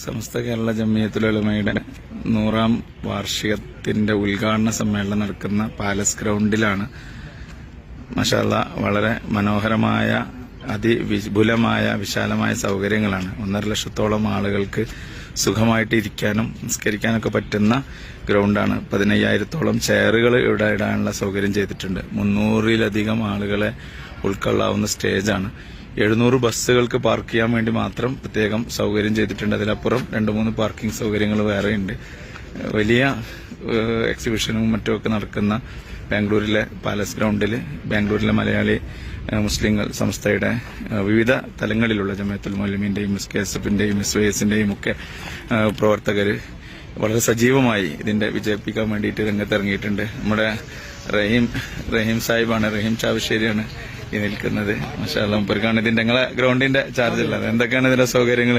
സമസ്ത കേരള ജംഇയ്യത്തുൽ ഉലമയുടെ 100ാം വാർഷികത്തിന്റെ ഉദ്ഘാടന സമ്മേളനം നടക്കുന്ന പാലസ് ഗ്രൗണ്ടിലാണ്. മാഷാ അല്ലാഹ് വളരെ മനോഹരമായ അതിവിപുലമായ വിശാലമായ സൗകര്യങ്ങളാണ്. 1.5 ലക്ഷത്തോളം ആളുകൾക്ക് സുഖമായിട്ട് ഇരിക്കാനും നിസ്കരിക്കാനൊക്കെ പറ്റുന്ന ഗ്രൗണ്ടാണ്. 15,000-ഓളം ചെയറുകൾ ഇവിടെ ഇടാനുള്ള സൗകര്യം ചെയ്തിട്ടുണ്ട്. 300-ലധികം ആളുകളെ ഉൾക്കൊള്ളാവുന്ന സ്റ്റേജാണ്. 700 ബസ്സുകൾക്ക് പാർക്ക് ചെയ്യാൻ വേണ്ടി മാത്രം പ്രത്യേകം സൗകര്യം ചെയ്തിട്ടുണ്ട്. അതിലപ്പുറം 2-3 പാർക്കിംഗ് സൗകര്യങ്ങൾ വേറെയുണ്ട്. വലിയ എക്സിബിഷനും മറ്റുമൊക്കെ നടക്കുന്ന ബാംഗ്ലൂരിലെ പാലസ് ഗ്രൗണ്ടിൽ ബാംഗ്ലൂരിലെ മലയാളി മുസ്ലിങ്ങൾ സംസ്ഥയുടെ വിവിധ തലങ്ങളിലുള്ള ജമിയത്തുൽ മുഅല്ലിമീന്റെയും SKSFന്റെയും SYSന്റെയും ഒക്കെ പ്രവർത്തകർ വളരെ സജീവമായി ഇതിന്റെ വിജയിപ്പിക്കാൻ വേണ്ടിയിട്ട് രംഗത്തിറങ്ങിയിട്ടുണ്ട്. നമ്മുടെ റഹീം സാഹിബാണ്, റഹീം ചാവശ്ശേരിയാണ് ഈ നിൽക്കുന്നത്. മാഷാ അല്ലാഹ്, മൂപ്പർക്കാണ് ഇതിന്റെ നിങ്ങളെ ഗ്രൗണ്ടിന്റെ ചാർജ് ഉള്ളത്. എന്തൊക്കെയാണ് ഇതിന്റെ സൗകര്യങ്ങൾ?